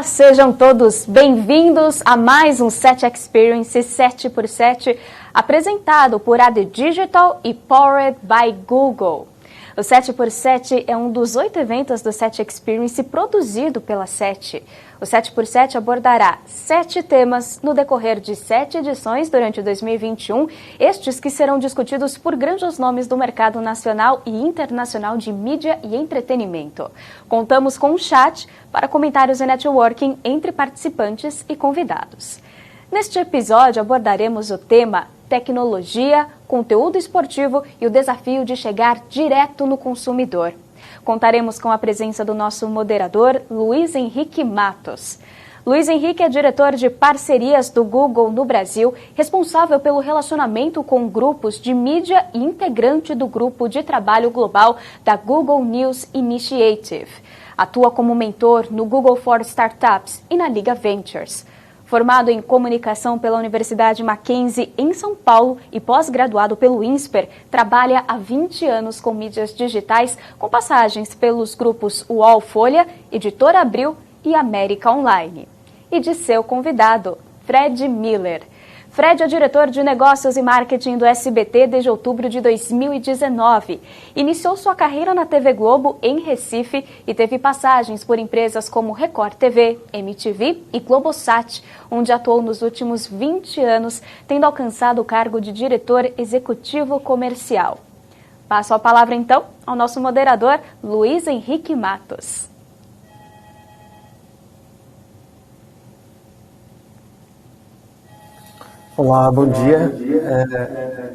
Olá, sejam todos bem-vindos a mais um Set Experience 7x7, apresentado por AD Digital e Powered by Google. O 7x7 é um dos 8 eventos do Set Experience produzido pela SET. O 7x7 abordará 7 temas no decorrer de 7 edições durante 2021, estes que serão discutidos por grandes nomes do mercado nacional e internacional de mídia e entretenimento. Contamos com um chat para comentários e networking entre participantes e convidados. Neste episódio abordaremos o tema tecnologia, conteúdo esportivo e o desafio de chegar direto no consumidor. Contaremos com a presença do nosso moderador, Luiz Henrique Matos. Luiz Henrique é diretor de parcerias do Google no Brasil, responsável pelo relacionamento com grupos de mídia e integrante do grupo de trabalho global da Google News Initiative. Atua como mentor no Google for Startups e na Liga Ventures. Formado em comunicação pela Universidade Mackenzie em São Paulo e pós-graduado pelo INSPER, trabalha há 20 anos com mídias digitais, com passagens pelos grupos UOL Folha, Editora Abril e América Online. E de seu convidado, Fred Miller. Fred é diretor de negócios e marketing do SBT desde outubro de 2019. Iniciou sua carreira na TV Globo, em Recife, e teve passagens por empresas como Record TV, MTV e Globosat, onde atuou nos últimos 20 anos, tendo alcançado o cargo de diretor executivo comercial. Passo a palavra, então, ao nosso moderador, Luiz Henrique Matos. Olá, bom dia.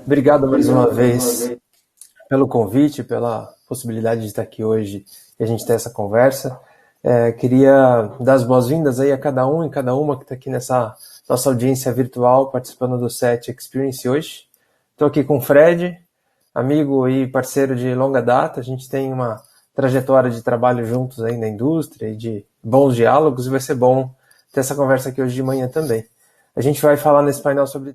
Obrigado mais uma vez pelo convite, pela possibilidade de estar aqui hoje e a gente ter essa conversa. Queria dar as boas-vindas aí a cada um e cada uma que está aqui nessa nossa audiência virtual participando do Set Experience hoje. Estou aqui com o Fred, amigo e parceiro de longa data. A gente tem uma trajetória de trabalho juntos aí na indústria e de bons diálogos e vai ser bom ter essa conversa aqui hoje de manhã também. A gente vai falar nesse painel sobre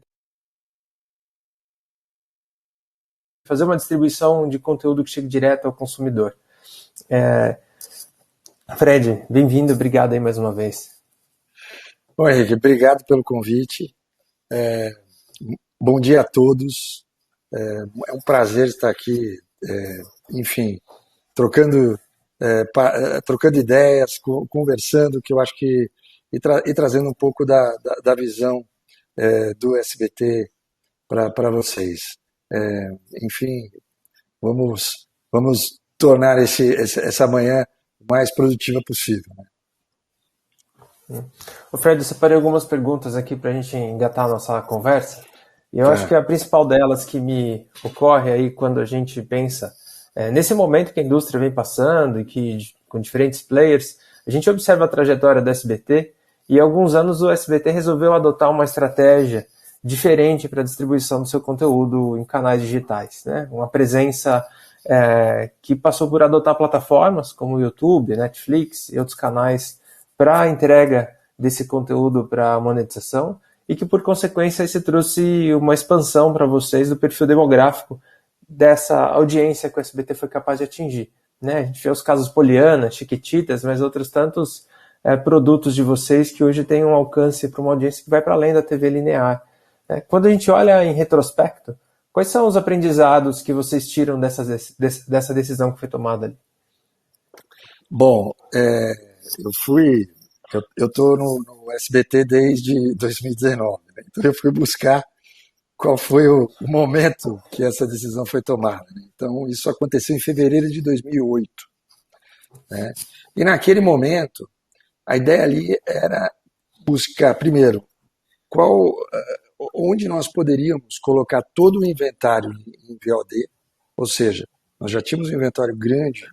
fazer uma distribuição de conteúdo que chegue direto ao consumidor. Fred, bem-vindo, obrigado aí mais uma vez. Bom, Henrique, obrigado pelo convite. Bom dia a todos. É um prazer estar aqui, enfim, trocando ideias, conversando, que eu acho que e trazendo um pouco da visão do SBT para vocês. Enfim, vamos tornar essa manhã o mais produtiva possível. Né? Fred, eu separei algumas perguntas aqui para a gente engatar a nossa conversa. E eu acho que a principal delas que me ocorre aí quando a gente pensa nesse momento que a indústria vem passando e que com diferentes players, a gente observa a trajetória do SBT. E há alguns anos o SBT resolveu adotar uma estratégia diferente para a distribuição do seu conteúdo em canais digitais, né? Uma presença que passou por adotar plataformas como o YouTube, Netflix e outros canais para a entrega desse conteúdo para a monetização e que, por consequência, isso trouxe uma expansão para vocês do perfil demográfico dessa audiência que o SBT foi capaz de atingir, né? A gente vê os casos Poliana, Chiquititas, mas outros tantos produtos de vocês que hoje têm um alcance para uma audiência que vai para além da TV linear. Quando a gente olha em retrospecto, quais são os aprendizados que vocês tiram dessa decisão que foi tomada ali? Bom, eu estou no SBT desde 2019, né? Então eu fui buscar qual foi o momento que essa decisão foi tomada. Né? Então isso aconteceu em fevereiro de 2008. Né? E naquele momento, a ideia ali era buscar, primeiro, onde nós poderíamos colocar todo o inventário em VOD, ou seja, nós já tínhamos um inventário grande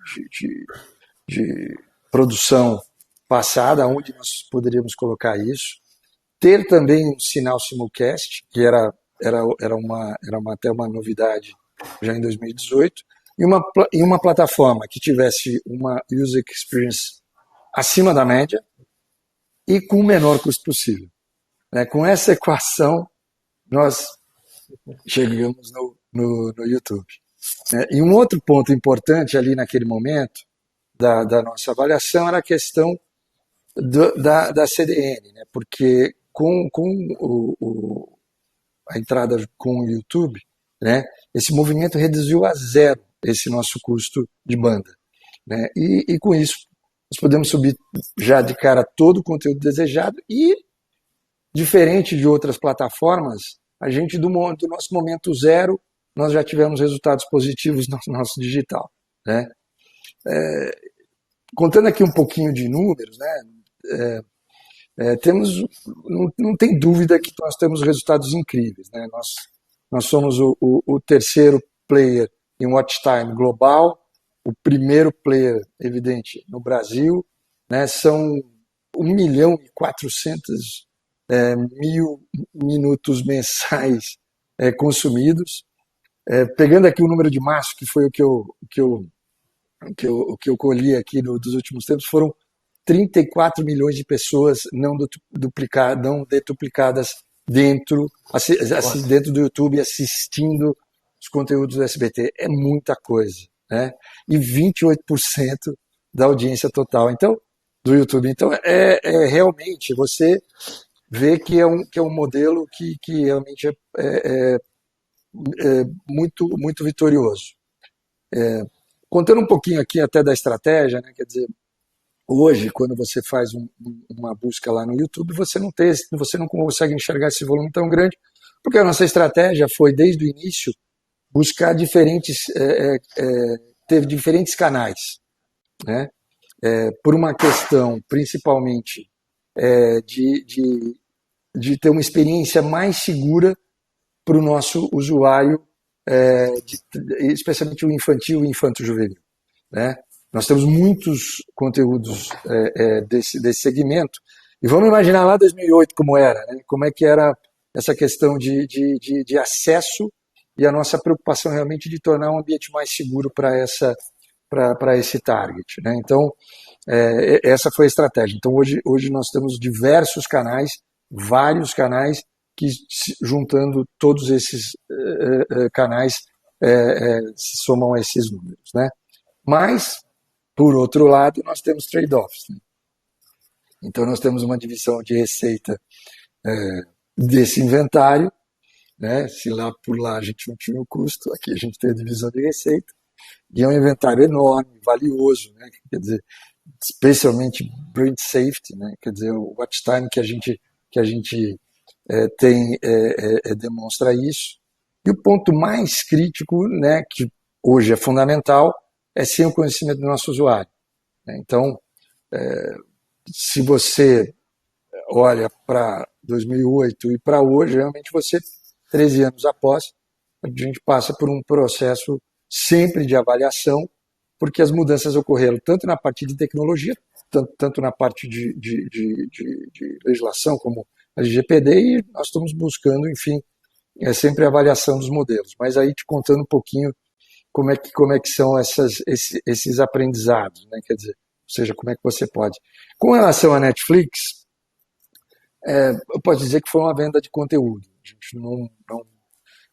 de produção passada, onde nós poderíamos colocar isso, ter também um sinal simulcast, que era até uma novidade já em 2018, e uma plataforma que tivesse uma user experience acima da média e com o menor custo possível. Com essa equação, nós chegamos no YouTube. E um outro ponto importante ali naquele momento da nossa avaliação era a questão da CDN, né? Porque com a entrada com o YouTube, né? Esse movimento reduziu a zero esse nosso custo de banda, né? E com isso nós podemos subir já de cara todo o conteúdo desejado e, diferente de outras plataformas, a gente do nosso momento zero nós já tivemos resultados positivos no nosso digital, né? Contando aqui um pouquinho de números, né? Temos, não tem dúvida que nós temos resultados incríveis, né? Nós somos o terceiro player em watch time global, o primeiro player, evidente, no Brasil, né? São 1.400.000 minutos mensais consumidos. Pegando aqui o número de março, que foi o que eu colhi aqui dos últimos tempos, foram 34 milhões de pessoas não detuplicadas dentro do YouTube assistindo os conteúdos do SBT. É muita coisa, né? E 28% da audiência total do YouTube. Então, realmente, você vê que é um modelo que realmente é muito, muito vitorioso. Contando um pouquinho aqui até da estratégia, né? Quer dizer, hoje, quando você faz uma busca lá no YouTube, você não consegue enxergar esse volume tão grande, porque a nossa estratégia foi, desde o início, buscar ter diferentes canais, né? Por uma questão, principalmente, de ter uma experiência mais segura para o nosso usuário, especialmente o infantil e infanto-juvenil, né? Nós temos muitos conteúdos desse segmento, e vamos imaginar lá 2008 como era, né? Como é que era essa questão de acesso e a nossa preocupação realmente de tornar um ambiente mais seguro para esse target, né? Então, essa foi a estratégia. Então, hoje nós temos diversos canais, vários canais, que juntando todos esses canais se somam a esses números, né? Mas, por outro lado, nós temos trade-offs, né? Então, nós temos uma divisão de receita desse inventário, né? Se lá por lá a gente não tinha o custo, aqui a gente tem a divisão de receita, e é um inventário enorme, valioso, né? Quer dizer, especialmente brand safety, né? Quer dizer, o watch time que a gente tem demonstra isso. E o ponto mais crítico, né, que hoje é fundamental, é sim o conhecimento do nosso usuário, né? Então, se você olha para 2008 e para hoje, realmente 13 anos após, a gente passa por um processo sempre de avaliação, porque as mudanças ocorreram tanto na parte de tecnologia, tanto na parte de legislação, como a LGPD, e nós estamos buscando, enfim, sempre a avaliação dos modelos. Mas aí te contando um pouquinho como é que são esses aprendizados, né? Quer dizer, ou seja, como é que você pode. Com relação à Netflix, eu posso dizer que foi uma venda de conteúdo. A gente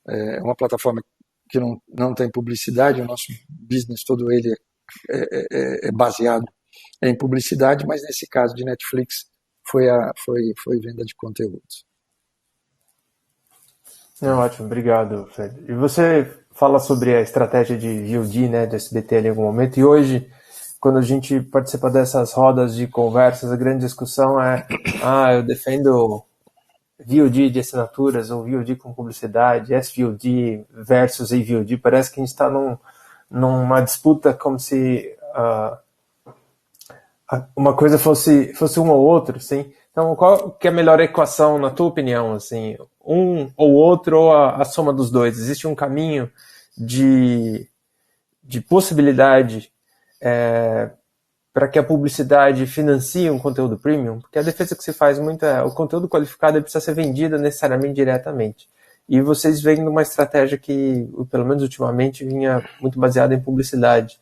é uma plataforma que não tem publicidade, o nosso business todo ele é baseado em publicidade, mas nesse caso de Netflix foi venda de conteúdos. Ótimo, obrigado, Fred. E você fala sobre a estratégia de VOD, né, do SBT ali em algum momento, e hoje, quando a gente participa dessas rodas de conversas, a grande discussão é eu defendo VOD de assinaturas ou VOD com publicidade, SVOD versus AVOD. Parece que a gente está numa disputa como se uma coisa fosse um ou outro, sim. Então, qual que é a melhor equação, na tua opinião, assim, um ou outro ou a soma dos dois? Existe um caminho de possibilidade para que a publicidade financie um conteúdo premium? Porque a defesa que se faz muito o conteúdo qualificado precisa ser vendido necessariamente diretamente. E vocês vêm numa estratégia que, pelo menos ultimamente, vinha muito baseada em publicidade.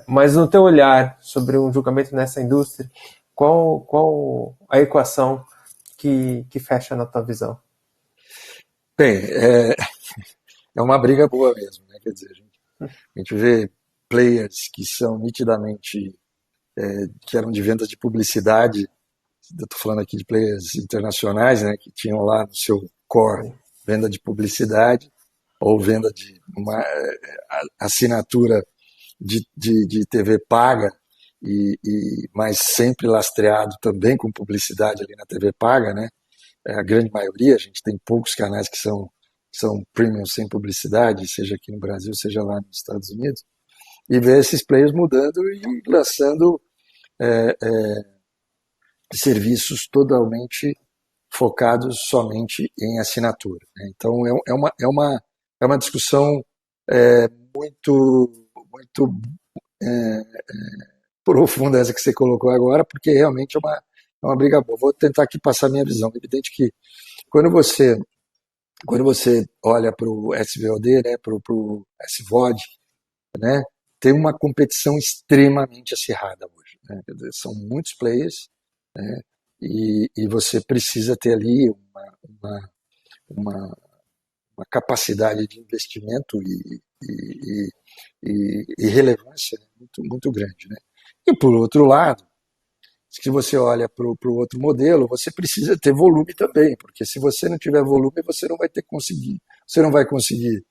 Mas no teu olhar sobre um julgamento nessa indústria, qual a equação que fecha na tua visão? Bem, é uma briga boa mesmo, né? Quer dizer, a gente vê players que são nitidamente que eram de venda de publicidade. Eu estou falando aqui de players internacionais, né, que tinham lá no seu core venda de publicidade ou venda de uma assinatura de TV paga, mas sempre lastreado também com publicidade ali na TV paga, né? A grande maioria, a gente tem poucos canais que são premium sem publicidade, seja aqui no Brasil, seja lá nos Estados Unidos, e ver esses players mudando e lançando serviços totalmente focados somente em assinatura, né? Então é uma discussão muito profunda essa que você colocou agora, porque realmente é uma briga boa. Vou tentar aqui passar a minha visão. É evidente que quando você olha para o SVOD, né, para o SVOD, né, tem uma competição extremamente acirrada hoje, né? Quer dizer, são muitos players, né, e você precisa ter ali uma capacidade de investimento e relevância, né, muito grande, né? E por outro lado, se você olha para o outro modelo, você precisa ter volume também, porque se você não tiver volume, você não vai conseguir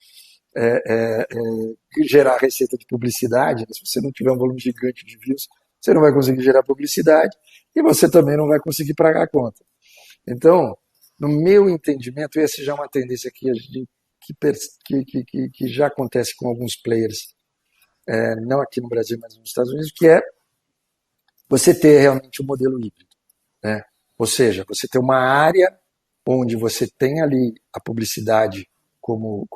gerar receita de publicidade, né? Se você não tiver um volume gigante de views, você não vai conseguir gerar publicidade e você também não vai conseguir pagar a conta. Então, no meu entendimento, essa já é uma tendência que já acontece com alguns players, não aqui no Brasil, mas nos Estados Unidos, que é você ter realmente um modelo híbrido, né? Ou seja, você ter uma área onde você tem ali a publicidade como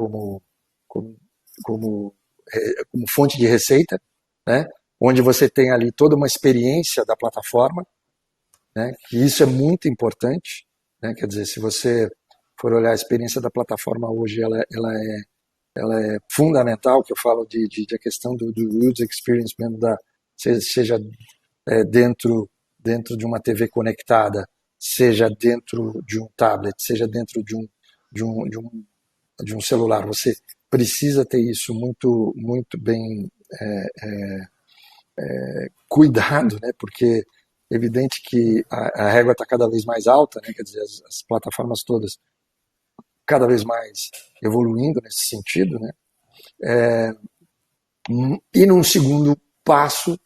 fonte de receita, né? Onde você tem ali toda uma experiência da plataforma, né? Que isso é muito importante, né? Quer dizer, se você for olhar a experiência da plataforma hoje, ela é fundamental, que eu falo de a questão do user experience mesmo, seja dentro de uma TV conectada, seja dentro de um tablet, seja dentro de um celular. Você precisa ter isso muito bem cuidado, né? Porque é evidente que a régua está cada vez mais alta, né? Quer dizer, as plataformas todas cada vez mais evoluindo nesse sentido, né? E num segundo passo,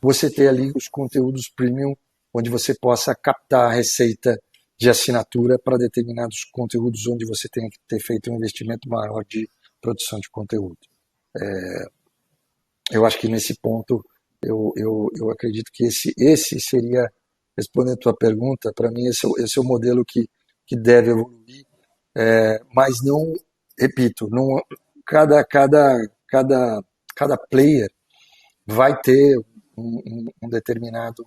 você ter ali os conteúdos premium, onde você possa captar a receita de assinatura para determinados conteúdos onde você tenha que ter feito um investimento maior de produção de conteúdo. Eu acho que nesse ponto, eu acredito que esse seria, respondendo a tua pergunta, para mim esse é o modelo que deve evoluir, mas não, repito, não, cada player vai ter um determinado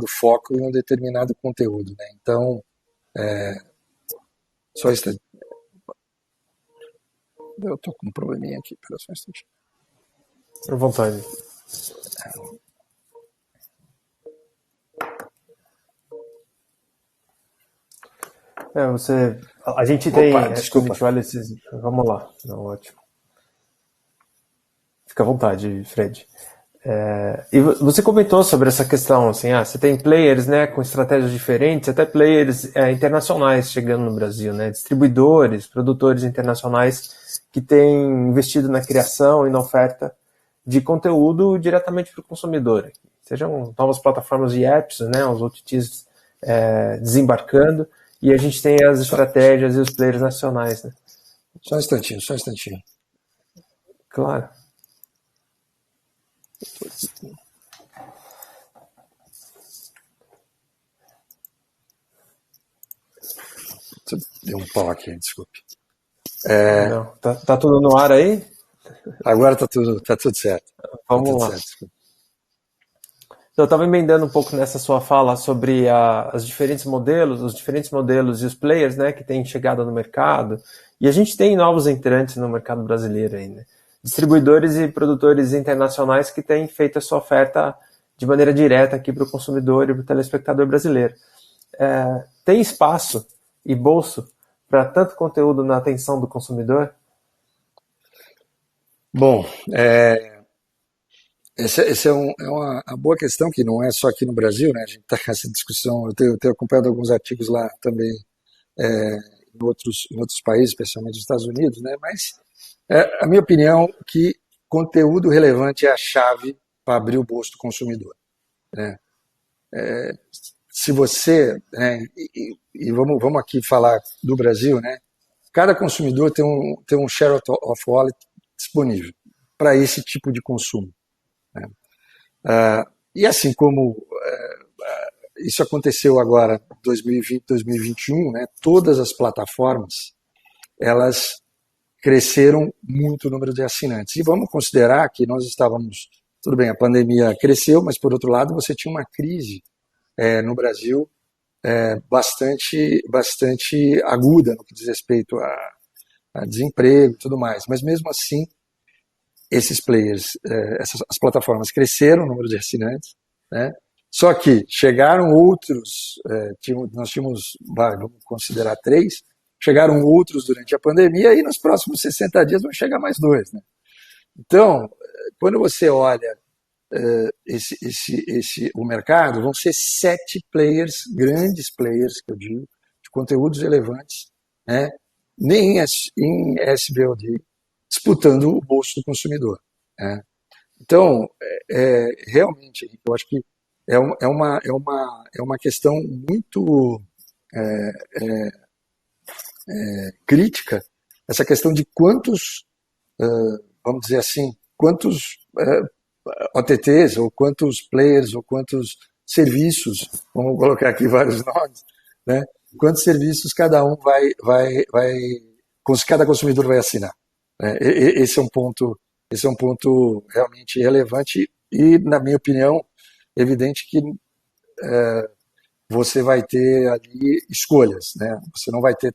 foco e um determinado conteúdo, né? Então, só isso. Eu estou com um probleminha aqui, pera só um instante. À vontade. A gente tem... Opa, desculpa. Vamos lá. Não, ótimo. Fica à vontade, Fred. E você comentou sobre essa questão, assim, você tem players, né, com estratégias diferentes, até players internacionais chegando no Brasil, né, distribuidores, produtores internacionais que têm investido na criação e na oferta de conteúdo diretamente para o consumidor. Sejam novas plataformas de apps, né, os OTTs desembarcando, e a gente tem as estratégias e os players nacionais, né. Só um instantinho. Claro. Deu um pau aqui, desculpe. Não, tá tudo no ar aí? Agora tá tudo certo. Vamos lá. Certo. Eu estava emendando um pouco nessa sua fala sobre os diferentes modelos e os players, né, que têm chegado no mercado. E a gente tem novos entrantes no mercado brasileiro aí, né? Distribuidores e produtores internacionais que têm feito a sua oferta de maneira direta aqui para o consumidor e para o telespectador brasileiro. Tem espaço e bolso para tanto conteúdo na atenção do consumidor? Bom, Essa é uma boa questão, que não é só aqui no Brasil, né? A gente está com essa discussão, eu tenho acompanhado alguns artigos lá também, em outros países, especialmente nos Estados Unidos, né? Mas a minha opinião é que conteúdo relevante é a chave para abrir o bolso do consumidor, né? Se você, né, e vamos aqui falar do Brasil, né? Cada consumidor tem um share of wallet disponível para esse tipo de consumo, né? E assim como isso aconteceu agora em 2020, 2021, né, todas as plataformas elas cresceram muito o número de assinantes. E vamos considerar que nós estávamos, tudo bem, a pandemia cresceu, mas por outro lado você tinha uma crise no Brasil bastante aguda no que diz respeito a desemprego e tudo mais. Mas mesmo assim, esses players, as plataformas cresceram o número de assinantes, né? Só que chegaram outros, nós tínhamos, vamos considerar 3, chegaram outros durante a pandemia e nos próximos 60 dias vão chegar mais 2, né? Então, quando você olha o mercado, vão ser 7 players, grandes players, que eu digo, de conteúdos relevantes, né? Nem em SVOD, disputando o bolso do consumidor, né? Então, realmente, eu acho que é uma questão muito crítica, essa questão de quantos, vamos dizer assim, quantos OTTs, ou quantos players, ou quantos serviços, vamos colocar aqui vários nomes, né? Quantos serviços cada um cada consumidor vai assinar, né? Esse é um ponto realmente relevante e, na minha opinião, evidente que você vai ter ali escolhas, né? Você não vai ter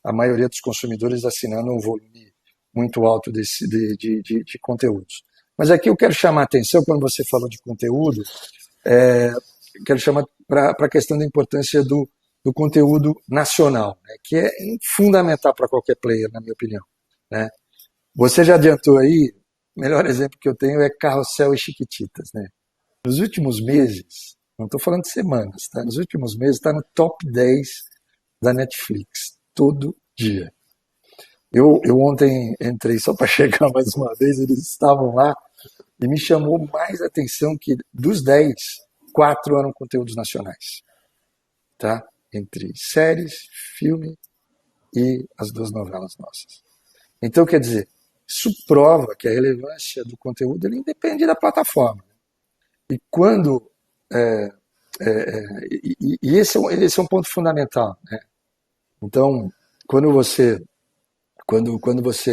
a maioria dos consumidores assinando um volume muito alto de conteúdos. Mas aqui eu quero chamar a atenção, quando você falou de conteúdo, quero chamar para a questão da importância do conteúdo nacional, né? Que é fundamental para qualquer player, na minha opinião, né? Você já adiantou aí, o melhor exemplo que eu tenho é Carrossel e Chiquititas, né? Nos últimos meses, não estou falando de semanas, tá? Nos últimos meses está no top 10 da Netflix, todo dia. Eu ontem entrei só para chegar mais uma vez, eles estavam lá, e me chamou mais a atenção que dos 10, 4 eram conteúdos nacionais, tá? Entre séries, filme e as 2 novelas nossas. Então, quer dizer, isso prova que a relevância do conteúdo ele independe da plataforma. E quando esse é um ponto fundamental, né? Então, quando você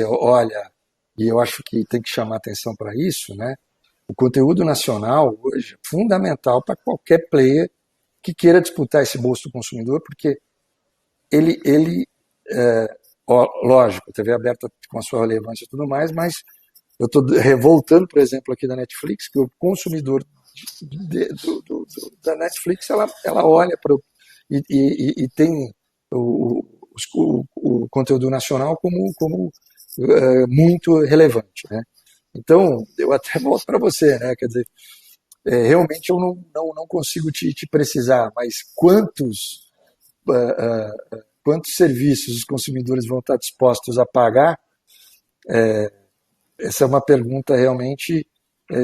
olha, e eu acho que tem que chamar atenção para isso, né? O conteúdo nacional hoje é fundamental para qualquer player que queira disputar esse bolso do consumidor, porque lógico, a TV aberta com a sua relevância e tudo mais, mas eu estou voltando, por exemplo, aqui da Netflix, que o consumidor da Netflix, ela olha e tem o conteúdo nacional como muito relevante, né? Então, eu até volto para você, né? Quer dizer, realmente eu não consigo te precisar, mas quantos serviços os consumidores vão estar dispostos a pagar? Essa é uma pergunta realmente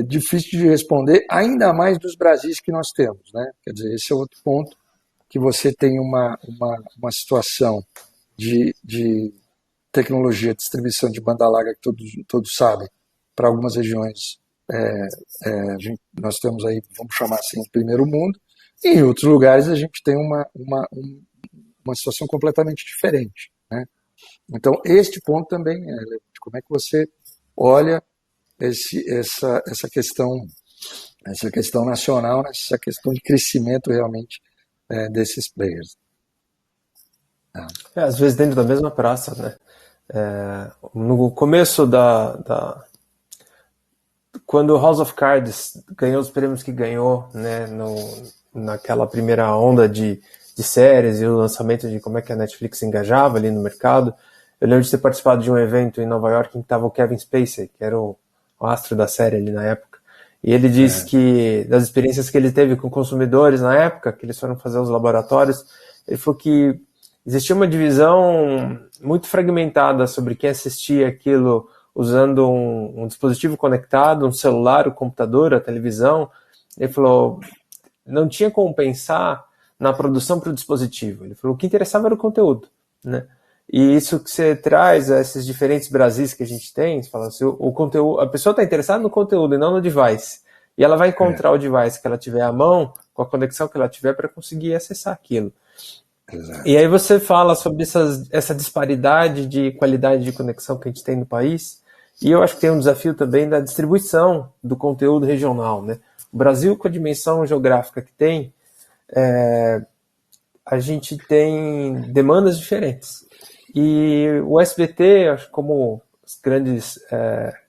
difícil de responder, ainda mais dos Brasis que nós temos, né? Quer dizer, esse é outro ponto, que você tem uma situação de tecnologia, distribuição de banda larga que todos sabem, para algumas regiões nós temos aí, vamos chamar assim, o primeiro mundo, e em outros lugares a gente tem uma situação completamente diferente, né? Então, este ponto também é relevante. Como é que você olha essa questão nacional, essa questão de crescimento realmente desses players? Às vezes dentro da mesma praça, né? No começo quando House of Cards ganhou os prêmios que ganhou, né, naquela primeira onda de séries e o lançamento de como é que a Netflix se engajava ali no mercado, eu lembro de ter participado de um evento em Nova York em que estava o Kevin Spacey, que era o astro da série ali na época, E ele diz que, das experiências que ele teve com consumidores na época, que eles foram fazer os laboratórios, ele falou que existia uma divisão muito fragmentada sobre quem assistia aquilo usando um dispositivo conectado, um celular, o computador, a televisão. Ele falou, não tinha como pensar na produção para o dispositivo. Ele falou, o que interessava era o conteúdo, né? E isso que você traz, esses diferentes Brasis que a gente tem, você fala assim, o conteúdo, a pessoa está interessada no conteúdo e não no device. E ela vai encontrar o device que ela tiver à mão, com a conexão que ela tiver, para conseguir acessar aquilo. Exato. E aí você fala sobre essa disparidade de qualidade de conexão que a gente tem no país, e eu acho que tem um desafio também da distribuição do conteúdo regional, né? O Brasil, com a dimensão geográfica que tem, a gente tem demandas diferentes. E o SBT, como os grandes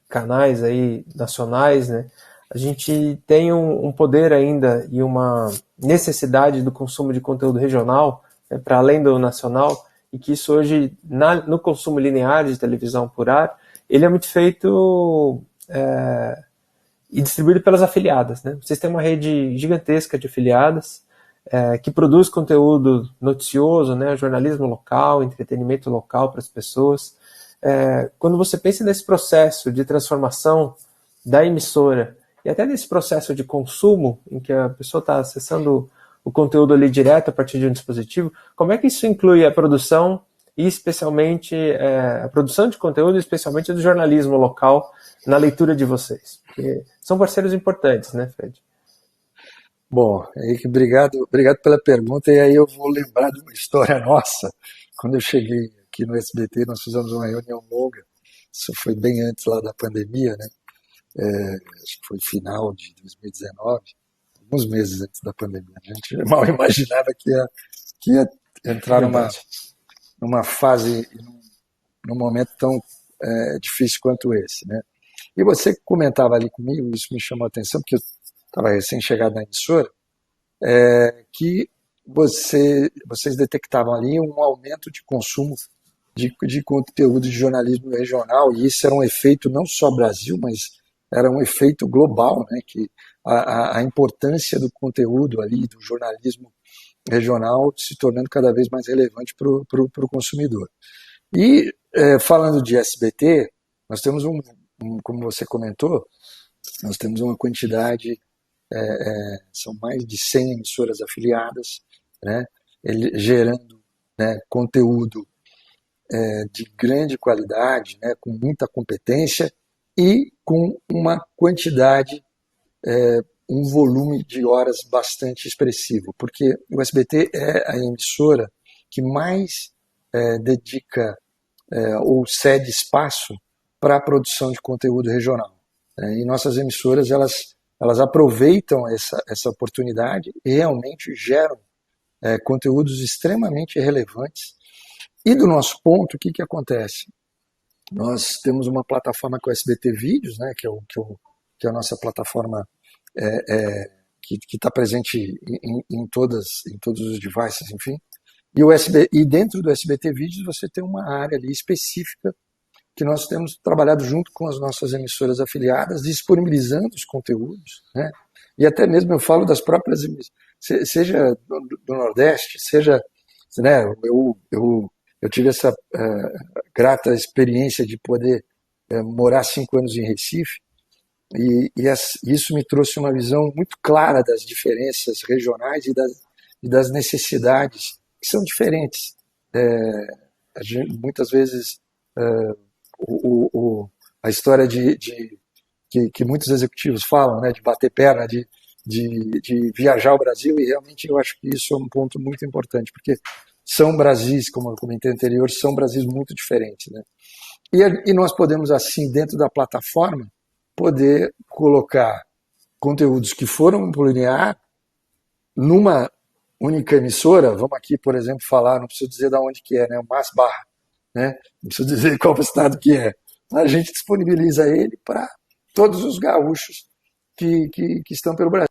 canais aí nacionais, né, a gente tem um poder ainda e uma necessidade do consumo de conteúdo regional, né, para além do nacional, e que isso hoje, no consumo linear de televisão por ar, ele é muito feito e distribuído pelas afiliadas, né? Vocês têm uma rede gigantesca de afiliadas, que produz conteúdo noticioso, né, jornalismo local, entretenimento local para as pessoas. Quando você pensa nesse processo de transformação da emissora e até nesse processo de consumo, em que a pessoa está acessando o conteúdo ali direto a partir de um dispositivo, como é que isso inclui a produção e especialmente a produção de conteúdo, especialmente do jornalismo local, na leitura de vocês? Porque são parceiros importantes, né, Fred? Bom, Henrique, obrigado pela pergunta. E aí eu vou lembrar de uma história nossa. Quando eu cheguei aqui no SBT, nós fizemos uma reunião longa. Isso foi bem antes lá da pandemia, né? Acho que foi final de 2019, alguns meses antes da pandemia. A gente mal imaginava que ia entrar numa fase, num momento tão difícil quanto esse, né? E você comentava ali comigo, isso me chamou a atenção, porque eu estava recém-chegado na emissora, que vocês detectavam ali um aumento de consumo de conteúdo de jornalismo regional, e isso era um efeito não só Brasil, mas era um efeito global, né, que a importância do conteúdo ali, do jornalismo regional, se tornando cada vez mais relevante para o consumidor. E falando de SBT, nós temos como você comentou, nós temos uma quantidade, são mais de 100 emissoras afiliadas, né, gerando, né, conteúdo de grande qualidade, né, com muita competência e com uma quantidade, um volume de horas bastante expressivo, porque o SBT é a emissora que mais dedica ou cede espaço para a produção de conteúdo regional. E nossas emissoras, elas aproveitam essa oportunidade e realmente geram conteúdos extremamente relevantes. E do nosso ponto, o que acontece? Nós temos uma plataforma que é o SBT Vídeos, né, que é a nossa plataforma que está presente em todos os devices, enfim. E dentro do SBT Vídeos você tem uma área ali específica que nós temos trabalhado junto com as nossas emissoras afiliadas, disponibilizando os conteúdos, né? E até mesmo eu falo das próprias emissoras, seja do Nordeste, seja, né, eu tive essa grata experiência de poder morar 5 anos em Recife, e isso me trouxe uma visão muito clara das diferenças regionais e das necessidades que são diferentes. Muitas vezes a história que muitos executivos falam, né, de bater perna, de viajar ao Brasil, e realmente eu acho que isso é um ponto muito importante, porque são Brasis, como eu comentei anterior, são Brasis muito diferentes, né? E nós podemos, assim, dentro da plataforma, poder colocar conteúdos que foram para o linear numa única emissora. Vamos aqui, por exemplo, falar, não preciso dizer de onde que é, né? O Mas Barra, né? Não preciso dizer qual estado que é. A gente disponibiliza ele para todos os gaúchos que estão pelo Brasil.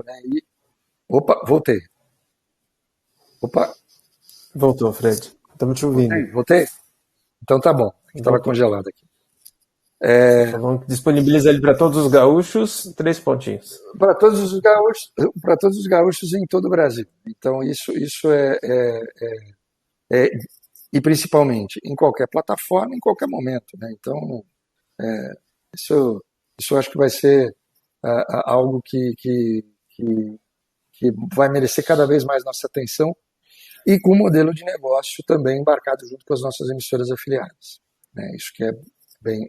Né? Opa, voltei. Opa, Voltou, Fred. Estamos te ouvindo. voltei? Então tá bom, estava congelado aqui. Falando que disponibiliza ele para todos os gaúchos, 3 pontinhos. Para todos os gaúchos em todo o Brasil. Então isso é e principalmente em qualquer plataforma, em qualquer momento, né? Então isso eu acho que vai ser algo que vai merecer cada vez mais nossa atenção e com o modelo de negócio também embarcado junto com as nossas emissoras afiliadas, né? Isso que é bem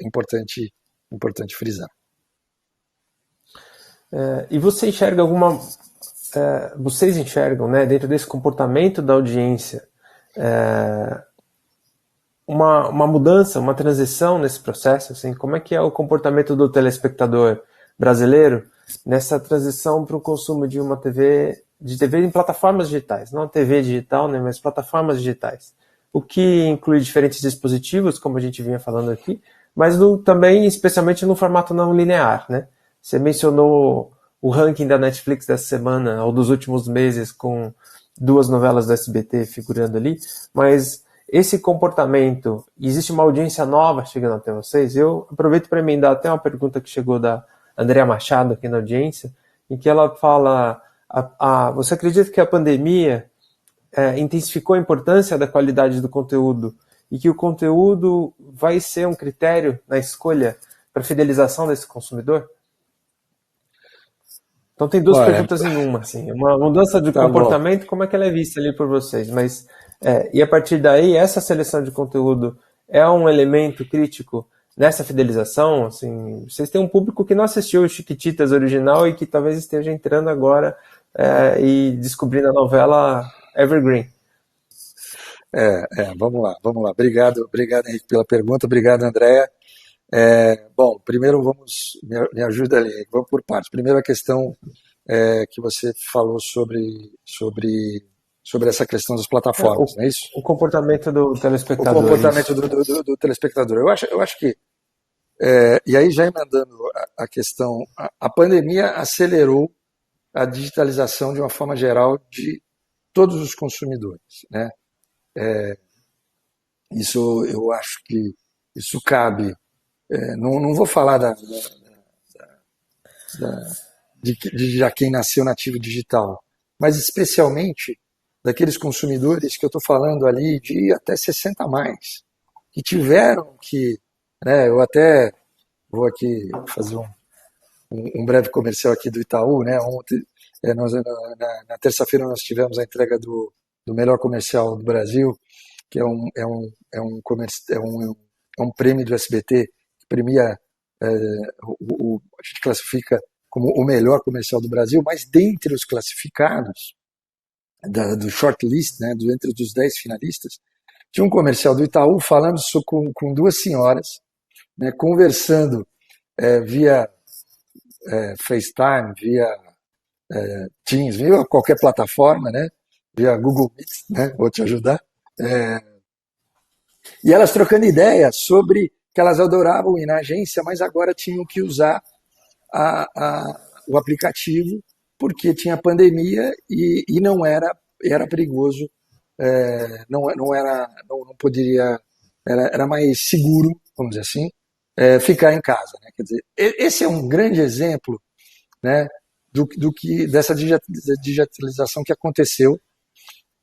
importante frisar. E você enxerga vocês enxergam, né, dentro desse comportamento da audiência, uma mudança, uma transição nesse processo? Assim, como é que é o comportamento do telespectador brasileiro nessa transição para o consumo de uma TV em plataformas digitais? Não TV digital, né, mas plataformas digitais. O que inclui diferentes dispositivos, como a gente vinha falando aqui, mas também, especialmente no formato não linear, né? Você mencionou o ranking da Netflix dessa semana, ou dos últimos meses, com 2 novelas do SBT figurando ali, mas esse comportamento, existe uma audiência nova chegando até vocês? Eu aproveito para emendar até uma pergunta que chegou da Andrea Machado aqui na audiência, em que ela fala, você acredita que a pandemia intensificou a importância da qualidade do conteúdo e que o conteúdo vai ser um critério na escolha para fidelização desse consumidor? Então tem 2 perguntas em uma, assim, uma mudança de comportamento, bom. Como é que ela é vista ali por vocês? Mas, e a partir daí, essa seleção de conteúdo é um elemento crítico nessa fidelização? Assim, vocês têm um público que não assistiu o Chiquititas original e que talvez esteja entrando agora e descobrindo a novela Evergreen. Vamos lá. Obrigado, Henrique, pela pergunta. Obrigado, Andréa. Bom, primeiro me ajuda ali, vamos por partes. Primeiro a questão que você falou sobre essa questão das plataformas, não é isso? O comportamento do telespectador. O comportamento do telespectador. Eu acho que, e aí já emendando a questão, a pandemia acelerou a digitalização de uma forma geral de todos os consumidores, né? Isso eu acho que isso cabe. Não vou falar de já quem nasceu nativo digital, mas especialmente daqueles consumidores que eu estou falando ali de até 60 a mais, que tiveram que, né, eu até vou aqui fazer um breve comercial aqui do Itaú, né? Ontem, na terça-feira nós tivemos a entrega do melhor comercial do Brasil, que é um prêmio do SBT que premia, a gente classifica como o melhor comercial do Brasil, mas dentre os classificados do shortlist, né, entre os 10 finalistas, tinha um comercial do Itaú falando com 2 senhoras, né, conversando via FaceTime, via Teams, via qualquer plataforma, né, via Google Meet, né, vou te ajudar, e elas trocando ideias sobre que elas adoravam ir na agência, mas agora tinham que usar o aplicativo porque tinha pandemia e não era perigoso, não poderia, era mais seguro, vamos dizer assim, ficar em casa, né? Quer dizer, esse é um grande exemplo, né, dessa digitalização que aconteceu.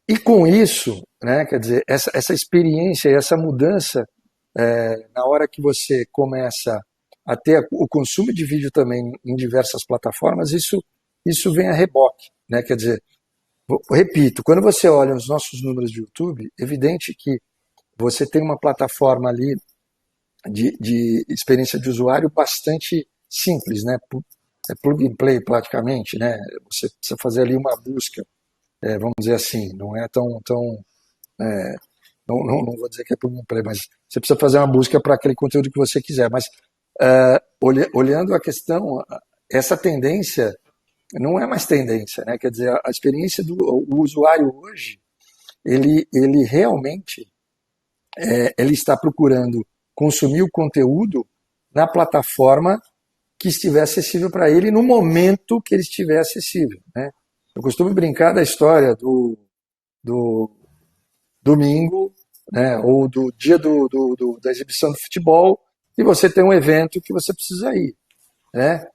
E com isso, né, quer dizer, essa experiência e essa mudança, na hora que você começa a ter o consumo de vídeo também em diversas plataformas, isso vem a reboque, né? Quer dizer, repito, quando você olha os nossos números de YouTube, é evidente que você tem uma plataforma ali de experiência de usuário bastante simples, né? É plug and play praticamente, né? Você precisa fazer ali uma busca, vamos dizer assim, não é tão não vou dizer que é plug and play, mas você precisa fazer uma busca para aquele conteúdo que você quiser. Mas olhando a questão, essa tendência não é mais tendência, né? Quer dizer, a experiência do usuário hoje, ele realmente ele está procurando consumir o conteúdo na plataforma que estiver acessível para ele no momento que ele estiver acessível, né? Eu costumo brincar da história do domingo, né, ou do dia da exibição do futebol, e você tem um evento que você precisa ir, né?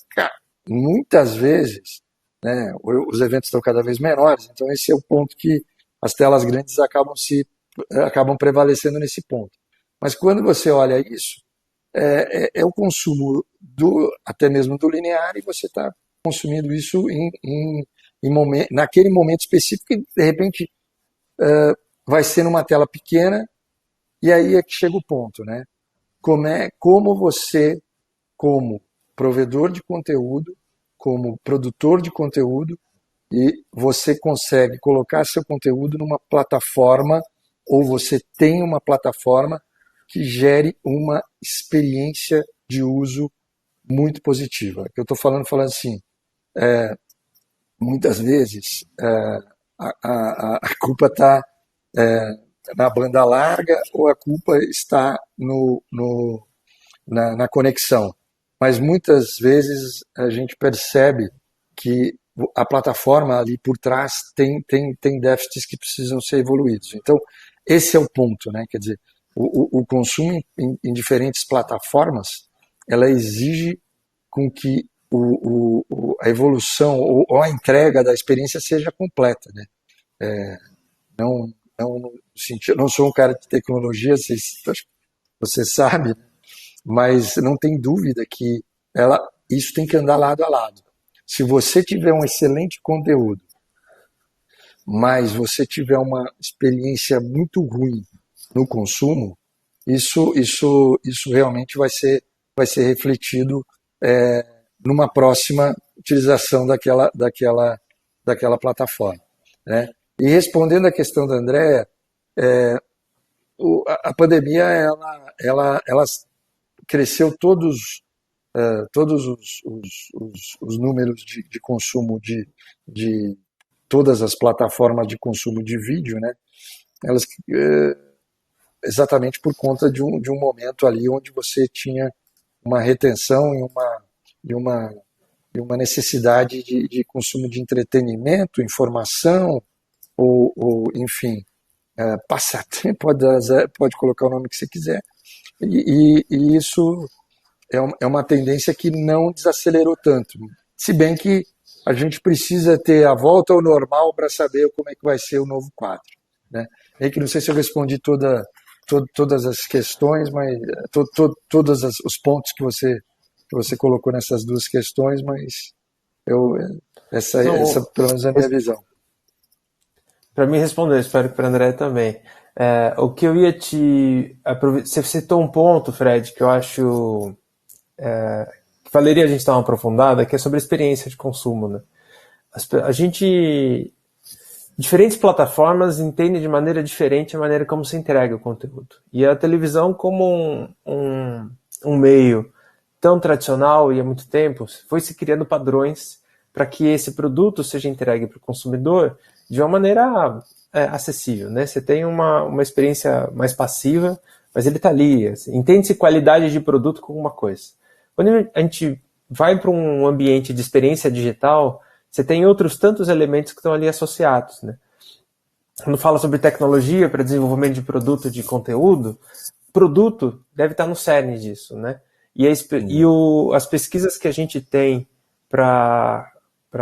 Cara, muitas vezes, né, os eventos estão cada vez menores, então esse é o ponto que as telas grandes acabam prevalecendo nesse ponto. Mas quando você olha isso, é o consumo até mesmo do linear, e você está consumindo isso naquele momento específico, e de repente vai ser numa tela pequena, e aí é que chega o ponto, né? Como você, como provedor de conteúdo, como produtor de conteúdo, e você consegue colocar seu conteúdo numa plataforma, ou você tem uma plataforma que gere uma experiência de uso muito positiva. Eu estou falando assim, muitas vezes a culpa está na banda larga, ou a culpa está na conexão. Mas muitas vezes a gente percebe que a plataforma ali por trás tem déficits que precisam ser evoluídos. Então, esse é o ponto, né? Quer dizer, o consumo em diferentes plataformas, ela exige com que a evolução ou a entrega da experiência seja completa, né? Não sou um cara de tecnologia, você sabe, mas não tem dúvida que isso tem que andar lado a lado. Se você tiver um excelente conteúdo, mas você tiver uma experiência muito ruim no consumo, isso realmente vai ser refletido numa próxima utilização daquela plataforma, né? E respondendo à questão da Andrea, a pandemia ela cresceu todos os números de consumo de todas as plataformas de consumo de vídeo, né? Elas exatamente por conta de um momento ali onde você tinha uma retenção e uma necessidade de consumo de entretenimento, informação, ou enfim, passatempo, pode colocar o nome que você quiser, e isso é uma tendência que não desacelerou tanto, se bem que a gente precisa ter a volta ao normal para saber como é que vai ser o novo quadro, né? É que não sei se eu respondi todas as questões, mas todos os pontos que você colocou nessas duas questões, mas essa pelo menos é a minha visão. Para mim responder, espero que para o André também. O que eu ia você citou um ponto, Fred, que eu acho que valeria a gente dar uma aprofundada, que é sobre a experiência de consumo, né? Diferentes plataformas entendem de maneira diferente a maneira como se entrega o conteúdo. E a televisão, como um meio tão tradicional e há muito tempo, foi se criando padrões para que esse produto seja entregue para o consumidor de uma maneira acessível, né? Você tem uma experiência mais passiva, mas ele está ali. Assim, entende-se qualidade de produto com alguma coisa. Quando a gente vai para um ambiente de experiência digital, você tem outros tantos elementos que estão ali associados, né? Quando fala sobre tecnologia para desenvolvimento de produto, de conteúdo, produto deve estar no cerne disso, né? E as pesquisas que a gente tem para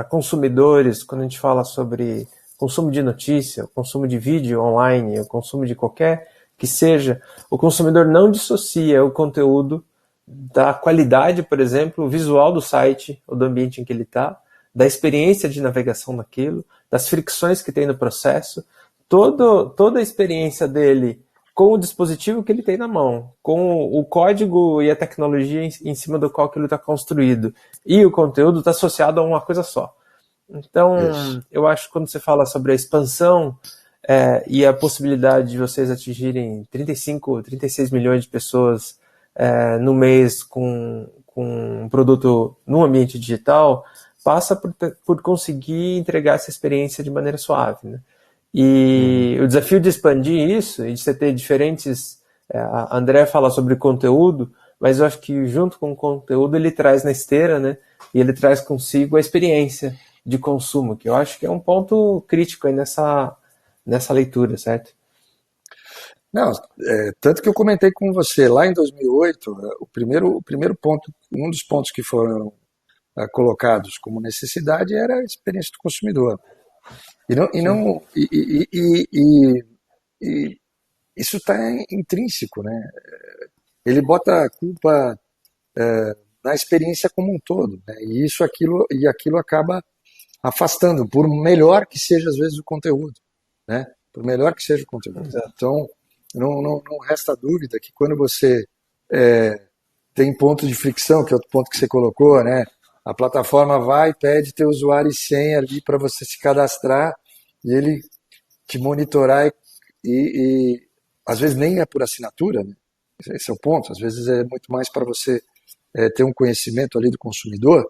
consumidores, quando a gente fala sobre consumo de notícia, consumo de vídeo online, o consumo de qualquer que seja, o consumidor não dissocia o conteúdo da qualidade, por exemplo, visual do site ou do ambiente em que ele está, da experiência de navegação naquilo, das fricções que tem no processo, toda a experiência dele com o dispositivo que ele tem na mão, com o código e a tecnologia em cima do qual ele está construído, e o conteúdo está associado a uma coisa só. Então, eu acho que quando você fala sobre a expansão e a possibilidade de vocês atingirem 36 milhões de pessoas no mês com um produto no ambiente digital, passa por conseguir entregar essa experiência de maneira suave, né? E o desafio de expandir isso, e de você ter diferentes... a André fala sobre conteúdo, mas eu acho que junto com o conteúdo ele traz na esteira, né? E ele traz consigo a experiência de consumo, que eu acho que é um ponto crítico aí nessa leitura, certo? Não, tanto que eu comentei com você, lá em 2008, o primeiro ponto, um dos pontos que foram colocados como necessidade era a experiência do consumidor. E isso está intrínseco, né? Ele bota a culpa na experiência como um todo, né? Aquilo acaba afastando, por melhor que seja às vezes o conteúdo, né? Por melhor que seja o conteúdo. Exato. Então, não resta dúvida que quando você tem ponto de fricção, que é outro ponto que você colocou, né? A plataforma vai e pede teu usuário e senha ali para você se cadastrar e ele te monitorar e às vezes nem é por assinatura, né? Esse é o ponto. Às vezes é muito mais para você ter um conhecimento ali do consumidor.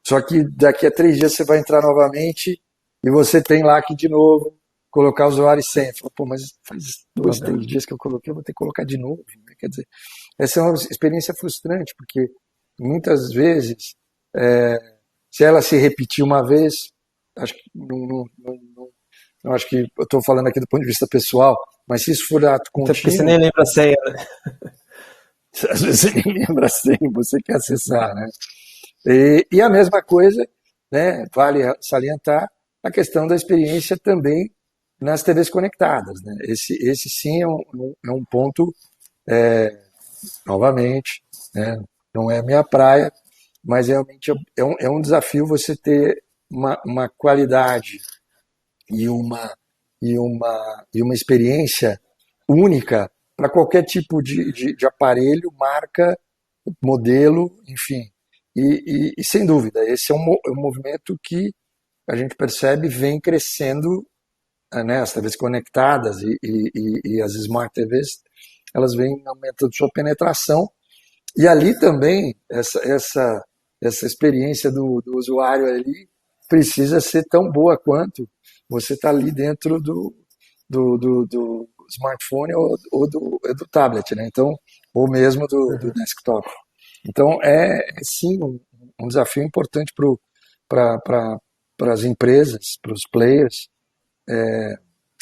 Só que daqui a 3 dias você vai entrar novamente e você tem lá que de novo colocar usuário e senha. Fala, pô, mas faz 2, 3 dias que eu coloquei, eu vou ter que colocar de novo. Né? Quer dizer, essa é uma experiência frustrante, porque muitas vezes, se ela se repetir uma vez, acho que não acho que eu estou falando aqui do ponto de vista pessoal, mas se isso for ato contínuo... Porque você nem lembra a senha, né? Às vezes você nem lembra a senha, você quer acessar, né? E a mesma coisa, né, vale salientar a questão da experiência também nas TVs conectadas. Né? Esse sim é um ponto, novamente, né, não é a minha praia, mas realmente é um desafio você ter uma qualidade e uma experiência única para qualquer tipo de aparelho, marca, modelo, enfim. E sem dúvida, esse é um movimento que a gente percebe vem crescendo, né, as TVs conectadas e as Smart TVs, elas vêm aumentando sua penetração. E ali também, essa experiência do usuário ali precisa ser tão boa quanto você está ali dentro do smartphone ou do tablet, né? Então, ou mesmo do desktop. Então, sim um desafio importante para as empresas, para os players,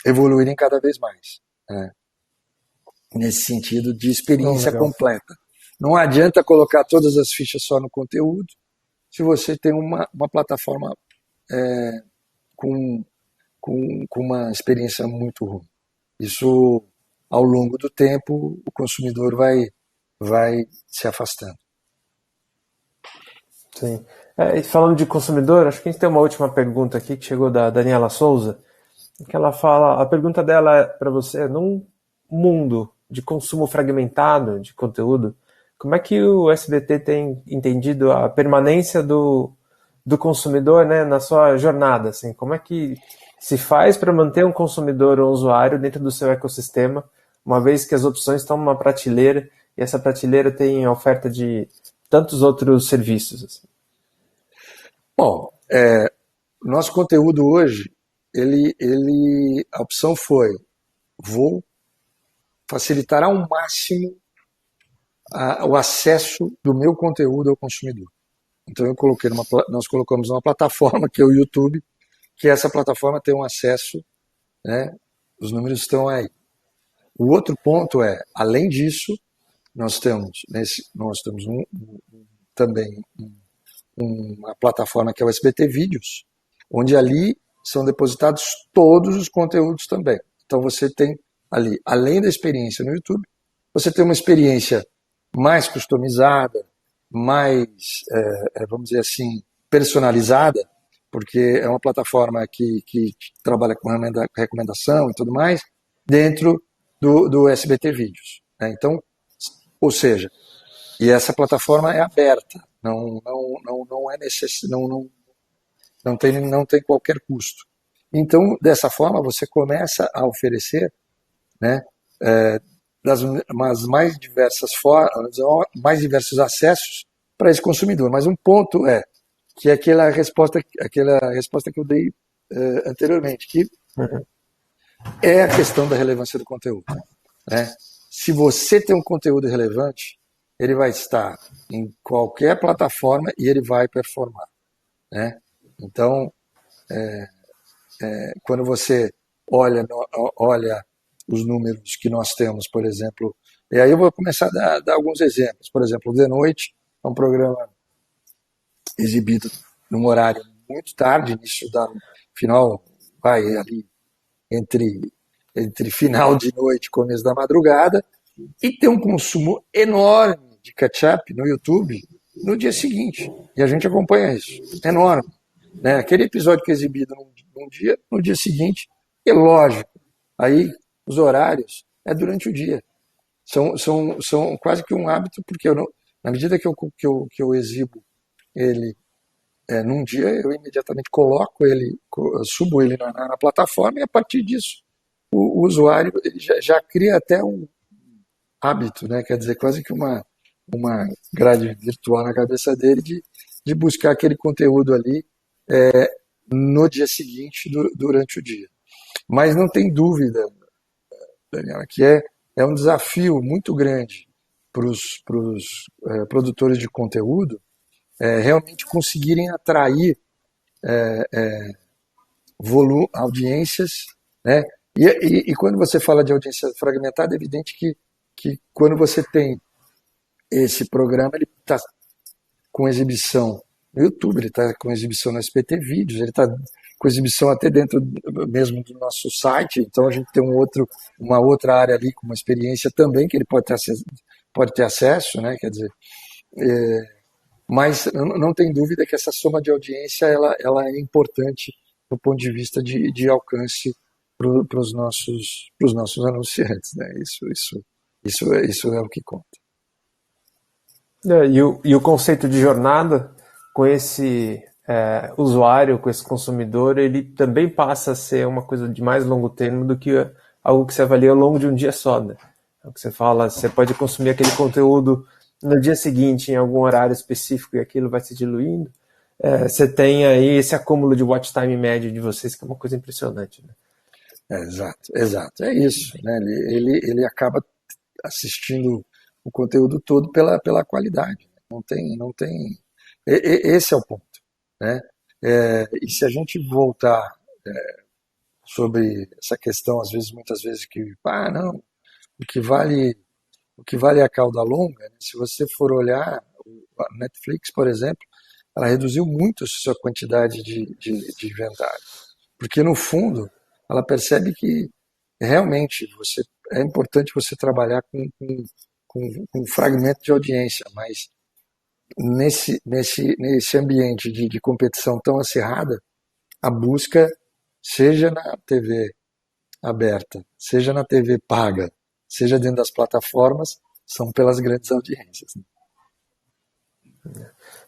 evoluírem cada vez mais, né? Nesse sentido de experiência completa. Não adianta colocar todas as fichas só no conteúdo se você tem uma plataforma com uma experiência muito ruim. Isso, ao longo do tempo, o consumidor vai se afastando. Sim. E falando de consumidor, acho que a gente tem uma última pergunta aqui que chegou da Daniela Souza, que ela fala, a pergunta dela é para você: num mundo de consumo fragmentado de conteúdo, como é que o SBT tem entendido a permanência do consumidor, né, na sua jornada? Assim, como é que se faz para manter um consumidor ou um usuário dentro do seu ecossistema, uma vez que as opções estão numa prateleira e essa prateleira tem a oferta de tantos outros serviços? Assim? Bom, nosso conteúdo hoje, a opção foi: vou facilitar ao máximo o acesso do meu conteúdo ao consumidor. Então nós colocamos uma plataforma que é o YouTube, que essa plataforma tem um acesso, né? Os números estão aí. O outro ponto além disso, nós temos também uma plataforma que é o SBT Vídeos, onde ali são depositados todos os conteúdos também. Então você tem ali, além da experiência no YouTube, você tem uma experiência mais customizada, mais, vamos dizer assim, personalizada, porque é uma plataforma que trabalha com recomendação e tudo mais, dentro do SBT Vídeos. Né? Então, ou seja, e essa plataforma é aberta, não é não tem qualquer custo. Então, dessa forma, você começa a oferecer, né, mais diversas formas, mais diversos acessos para esse consumidor. Mas um ponto que é aquela resposta que eu dei anteriormente, que é a questão da relevância do conteúdo. Né? Se você tem um conteúdo relevante, ele vai estar em qualquer plataforma e ele vai performar. Né? Então, quando você olha os números que nós temos, por exemplo, e aí eu vou começar a dar alguns exemplos. Por exemplo, De Noite é um programa exibido num horário muito tarde, início da final, vai ali entre final de noite e começo da madrugada, e tem um consumo enorme de catch-up no YouTube no dia seguinte. E a gente acompanha isso. Enorme. Né? Aquele episódio que é exibido num dia, no dia seguinte, é lógico. Aí os horários é durante o dia. São quase que um hábito, porque na medida que eu exibo ele num dia, eu imediatamente coloco ele, subo ele na plataforma, e a partir disso o usuário ele já cria até um hábito, né? Quer dizer, quase que uma grade virtual na cabeça dele de buscar aquele conteúdo ali no dia seguinte, durante o dia. Mas não tem dúvida, Daniela, que é um desafio muito grande para os produtores de conteúdo realmente conseguirem atrair audiências, né? E quando você fala de audiência fragmentada, é evidente que quando você tem esse programa, ele está com exibição no YouTube, ele está com exibição no SBT Vídeos, ele está com exibição até dentro mesmo do nosso site, então a gente tem uma outra área ali com uma experiência também que ele pode ter acesso, né? Quer dizer, mas não tem dúvida que essa soma de audiência ela é importante do ponto de vista de alcance para os nossos anunciantes, né? Isso é o que conta. E o conceito de jornada com esse usuário, com esse consumidor, ele também passa a ser uma coisa de mais longo termo do que algo que você avalia ao longo de um dia só, né? É o que você fala, você pode consumir aquele conteúdo no dia seguinte, em algum horário específico, e aquilo vai se diluindo. Você tem aí esse acúmulo de watch time médio de vocês, que é uma coisa impressionante, né? Exato. É isso, né? Ele acaba assistindo o conteúdo todo pela qualidade. Não tem. Esse é o ponto, né? E se a gente voltar sobre essa questão, muitas vezes que não, o que vale é a cauda longa, né? Se você for olhar a Netflix, por exemplo, ela reduziu muito a sua quantidade de inventário, porque no fundo ela percebe que realmente é importante você trabalhar com um fragmento de audiência, mas nesse ambiente de competição tão acirrada, a busca, seja na TV aberta, seja na TV paga, seja dentro das plataformas, são pelas grandes audiências.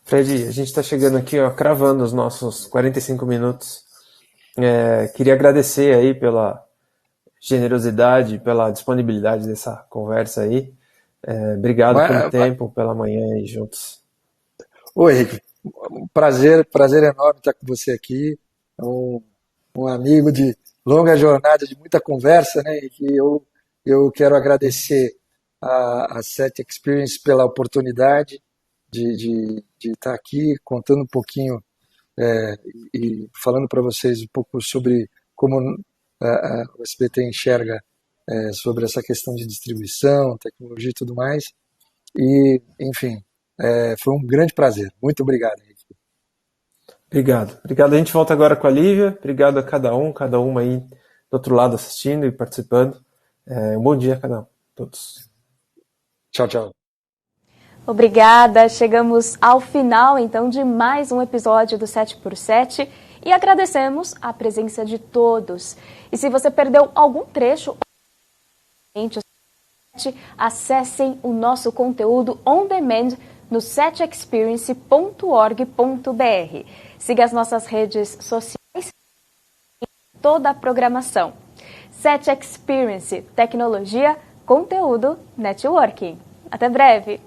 Fred, a gente está chegando aqui, cravando os nossos 45 minutos. Queria agradecer aí pela generosidade, pela disponibilidade dessa conversa aí. Obrigado pelo tempo, pela manhã aí juntos. Oi, Henrique. Prazer enorme estar com você aqui. É um amigo de longa jornada, de muita conversa, né? E que eu quero agradecer a SET Experience pela oportunidade de estar aqui contando um pouquinho e falando para vocês um pouco sobre como o SBT enxerga sobre essa questão de distribuição, tecnologia e tudo mais. E, enfim, foi um grande prazer. Muito obrigado, Henrique. Obrigado. A gente volta agora com a Lívia. Obrigado a cada uma aí do outro lado assistindo e participando. Um bom dia a cada um, todos. Tchau. Obrigada. Chegamos ao final, então, de mais um episódio do 7x7 e agradecemos a presença de todos. E se você perdeu algum trecho, acessem o nosso conteúdo on demand no setexperience.org.br. Siga as nossas redes sociais e toda a programação. SET Experience, tecnologia, conteúdo, networking. Até breve!